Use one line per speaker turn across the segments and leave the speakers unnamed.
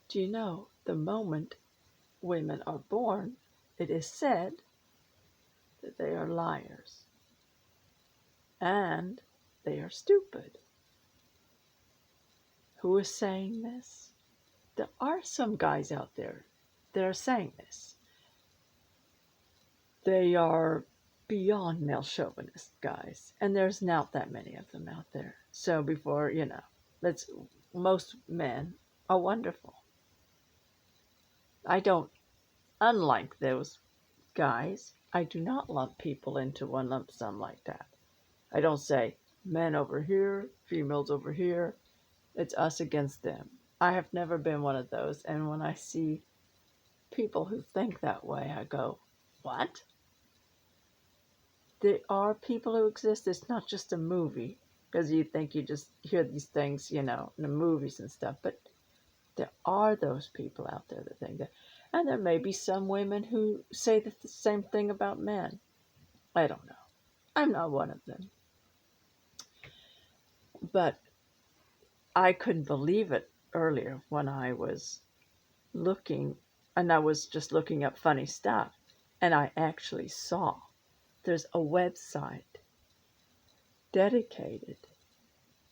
Do you know the moment women are born, it is said that they are liars and they are stupid? Who is saying this? There are some guys out there that are saying this. They are beyond male chauvinist guys, and there's not that many of them out there. So before let's most men are wonderful. I don't, unlike those guys, I do not lump people into one lump sum like that. I don't say men over here, females over here. It's us against them. I have never been one of those, and when I see people who think that way, I go, what? There are people who exist. It's not just a movie, because you think you just hear these things, in the movies and stuff. But there are those people out there that think that. And there may be some women who say the same thing about men. I don't know. I'm not one of them. But I couldn't believe it earlier when I was looking, and I was just looking up funny stuff, and I actually saw there's a website dedicated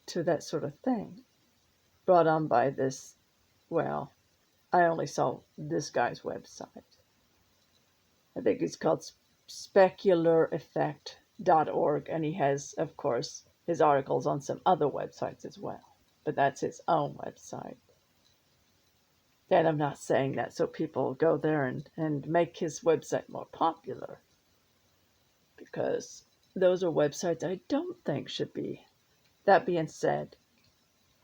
to that sort of thing, brought on by this, well, I only saw this guy's website. I think it's called speculareffect.org, and he has, of course, his articles on some other websites as well. But that's his own website. And I'm not saying that so people go there and make his website more popular, because those are websites I don't think should be. That being said,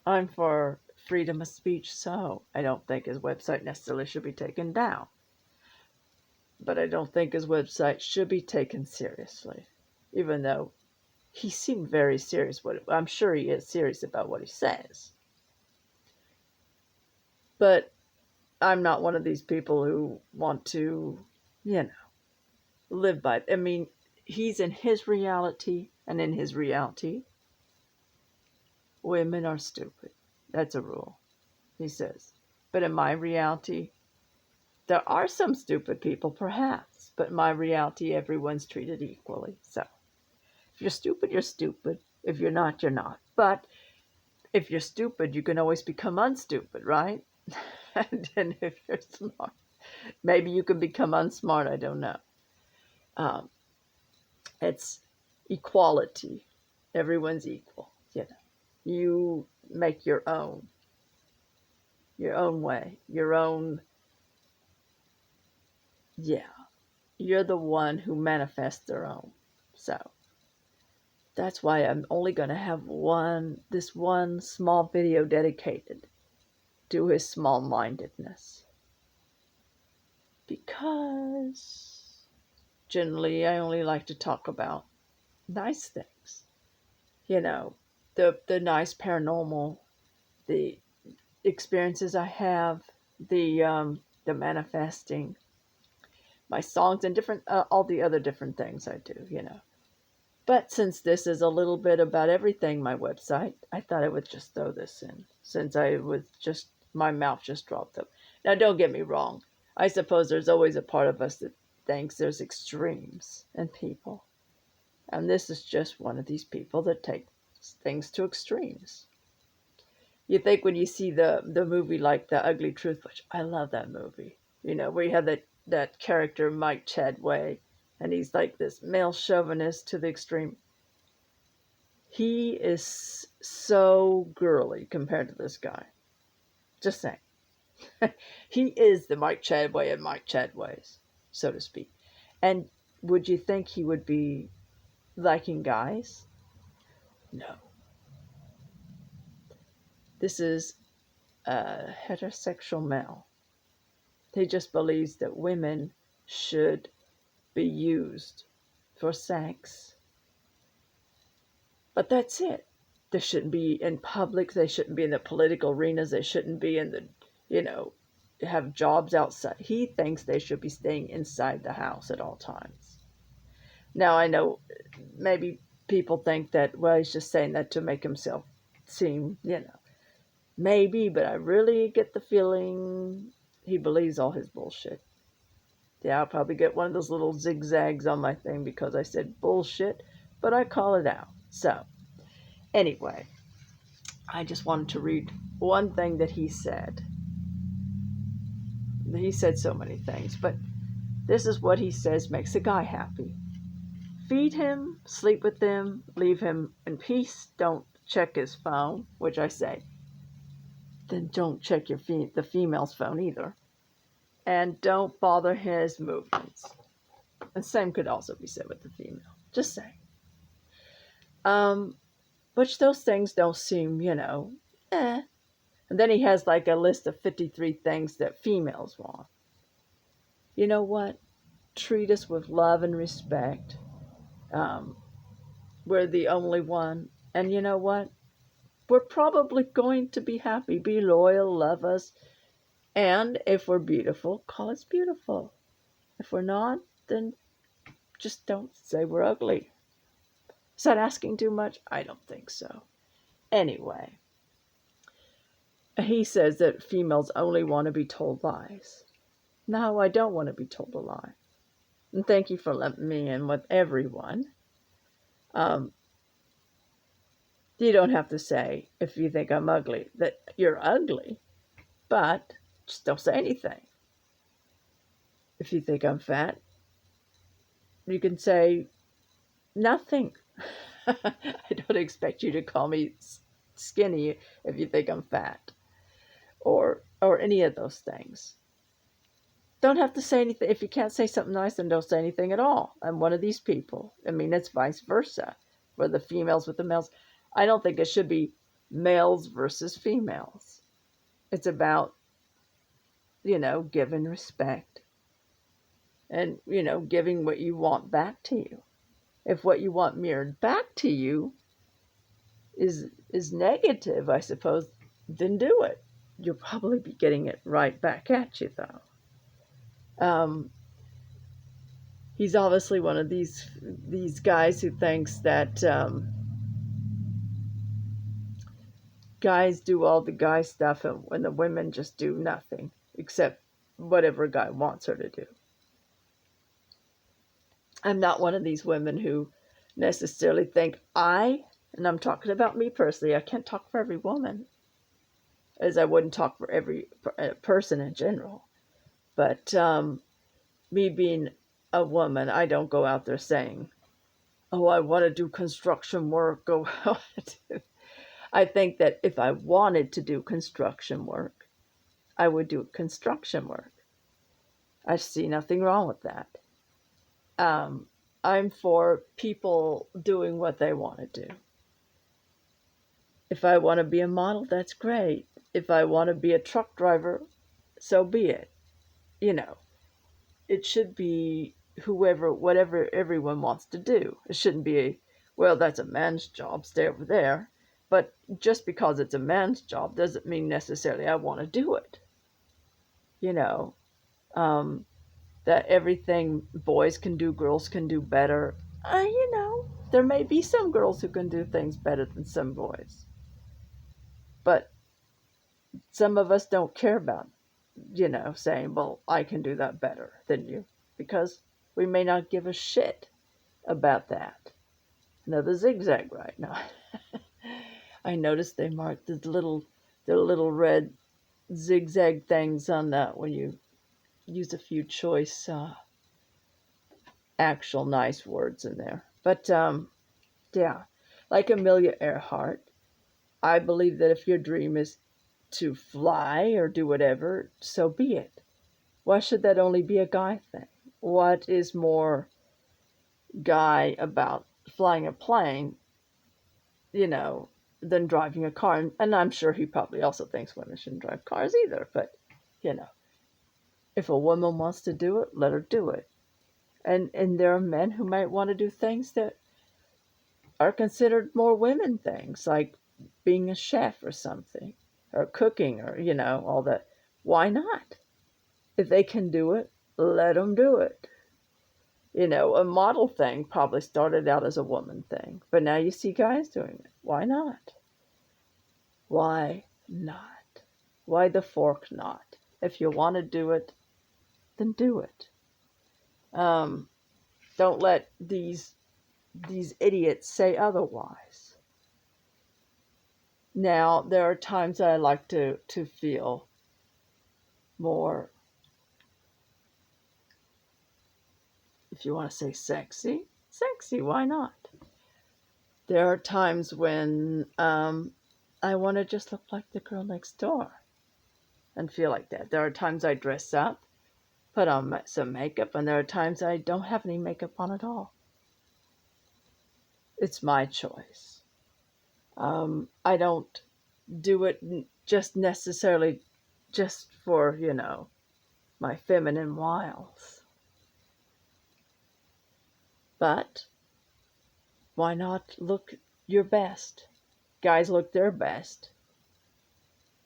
I'm for freedom of speech, so I don't think his website necessarily should be taken down. But I don't think his website should be taken seriously, even though he seemed very serious. I'm sure he is serious about what he says. But I'm not one of these people who want to, live by. I mean, he's in his reality, and in his reality, women are stupid. That's a rule, he says. But in my reality, there are some stupid people, perhaps, but in my reality, everyone's treated equally. So if you're stupid, you're stupid. If you're not, you're not. But if you're stupid, you can always become unstupid, right? And then if you're smart, maybe you can become unsmart. I don't know. Um, it's equality. Everyone's equal. You make your own way, your own. Yeah, you're the one who manifests their own. So that's why I'm only going to have this one small video dedicated to his small mindedness. Because generally I only like to talk about nice things. The nice paranormal, the experiences I have, the manifesting, my songs, and different all the other different things I do. But since this is a little bit about everything, my website, I thought I would just throw this in, since my mouth just dropped up. Now, don't get me wrong. I suppose there's always a part of us that thinks there's extremes in people. And this is just one of these people that take things to extremes. You think when you see the movie like The Ugly Truth, which I love that movie, where you have that character, Mike Chadway, and he's like this male chauvinist to the extreme. He is so girly compared to this guy. Just saying. He is the Mike Chadway and Mike Chadways, so to speak. And would you think he would be liking guys? No. This is a heterosexual male. He just believes that women should be used for sex. But that's it. They shouldn't be in public. They shouldn't be in the political arenas. They shouldn't be in have jobs outside. He thinks they should be staying inside the house at all times. Now, I know maybe people think that, well, he's just saying that to make himself seem, Maybe, but I really get the feeling he believes all his bullshit. Yeah, I'll probably get one of those little zigzags on my thing because I said bullshit, but I call it out. So, anyway, I just wanted to read one thing that he said. He said so many things, but this is what he says makes a guy happy. Feed him, sleep with him, leave him in peace, don't check his phone, which I say, then don't check the female's phone either. And don't bother his movements. The same could also be said with the female. Just saying. Which those things don't seem, eh. And then he has like a list of 53 things that females want. You know what? Treat us with love and respect. Um, we're the only one. And you know what? We're probably going to be happy, be loyal, love us. And if we're beautiful, call us beautiful. If we're not, then just don't say we're ugly. Is that asking too much? I don't think so. Anyway, he says that females only want to be told lies. No, I don't want to be told a lie. And thank you for letting me in with everyone. You don't have to say, if you think I'm ugly, that you're ugly, but just don't say anything. If you think I'm fat, you can say nothing. I don't expect you to call me skinny if you think I'm fat, or any of those things. Don't have to say anything. If you can't say something nice, then don't say anything at all. I'm one of these people. I mean, it's vice versa for the females with the males. I don't think it should be males versus females. It's about, giving respect and, giving what you want back to you. If what you want mirrored back to you is negative, I suppose, then do it. You'll probably be getting it right back at you, though. He's obviously one of these guys who thinks that guys do all the guy stuff and the women just do nothing except whatever a guy wants her to do. I'm not one of these women who necessarily think and I'm talking about me personally, I can't talk for every woman, as I wouldn't talk for every person in general. But me being a woman, I don't go out there saying, oh, I want to do construction work. I think that if I wanted to do construction work, I would do construction work. I see nothing wrong with that. I'm for people doing what they want to do. If I want to be a model, that's great. If I want to be a truck driver, so be it. It should be whatever everyone wants to do. It shouldn't be, well, that's a man's job, stay over there. But just because it's a man's job doesn't mean necessarily I want to do it. That everything boys can do, girls can do better. There may be some girls who can do things better than some boys. But some of us don't care about, saying, well, I can do that better than you. Because we may not give a shit about that. Another zigzag right now. I noticed they marked the little red zigzag things on that when you use a few choice actual nice words in there. But yeah, like Amelia Earhart, I believe that if your dream is to fly or do whatever, so be it. Why should that only be a guy thing? What is more guy about flying a plane, than driving a car? And I'm sure he probably also thinks women shouldn't drive cars either. But, if a woman wants to do it, let her do it. And there are men who might want to do things that are considered more women things, like being a chef or something, or cooking, or, all that. Why not? If they can do it, let them do it. A model thing probably started out as a woman thing, but now you see guys doing it. Why not? Why not? Why the fork not? If you want to do it, then do it. Um, don't let these idiots say otherwise. Now, there are times I like to feel more, if you want to say sexy, why not? There are times when I want to just look like the girl next door and feel like that. There are times I dress up, put on some makeup, and there are times I don't have any makeup on at all. It's my choice. I don't do it just necessarily just for, my feminine wiles. But why not look your best? Guys look their best,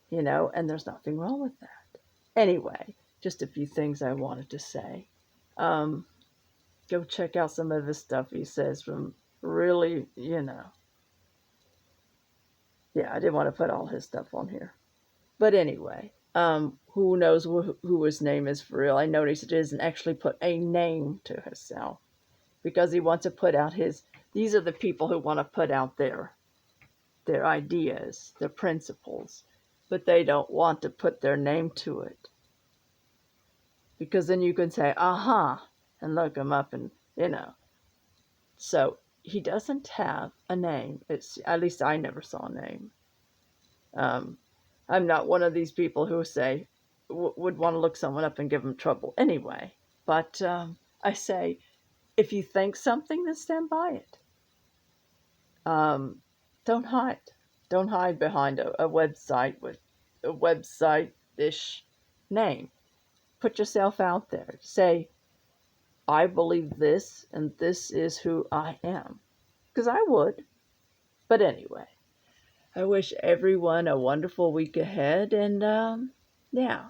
and there's nothing wrong with that. Anyway, just a few things I wanted to say. Um, Go check out some of his stuff he says from really, yeah, I didn't want to put all his stuff on here. But anyway, who knows who his name is for real? I noticed he doesn't actually put a name to himself because he wants to put out these are the people who want to put out their ideas, their principles, but they don't want to put their name to it. Because then you can say, aha, and look them up and. So he doesn't have a name. It's at least I never saw a name. Um, I'm not one of these people who say would want to look someone up and give them trouble anyway. But I say, if you think something, then stand by it. Don't hide. Don't hide behind a website with a website-ish name. Put yourself out there. Say, I believe this, and this is who I am. Because I would. But anyway, I wish everyone a wonderful week ahead. And yeah,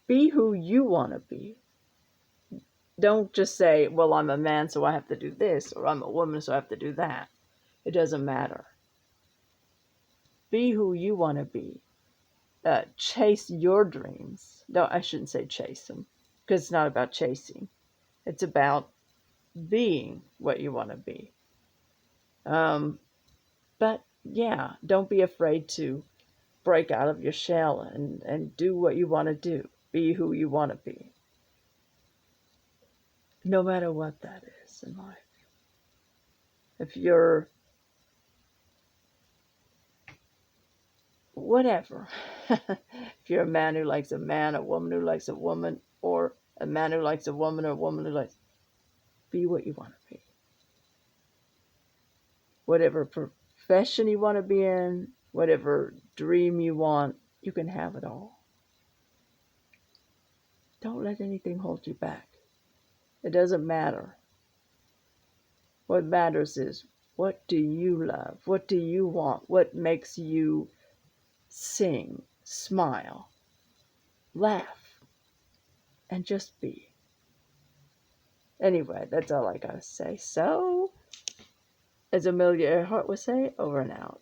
be who you want to be. Don't just say, well, I'm a man, so I have to do this, or I'm a woman, so I have to do that. It doesn't matter. Be who you want to be. Chase your dreams. No, I shouldn't say chase them, because it's not about chasing. It's about being what you want to be. Um, but yeah, don't be afraid to break out of your shell and do what you want to do. Be who you want to be. No matter what that is in life. If you're whatever, if you're a man who likes a man, a woman who likes a woman, or a man who likes a woman, or a woman who likes, be what you want to be. Whatever profession you want to be in, whatever dream you want, you can have it all. Don't let anything hold you back. It doesn't matter. What matters is, what do you love? What do you want? What makes you sing, smile, laugh, and just be? Anyway, that's all I gotta say. So, as Amelia Earhart would say, over and out.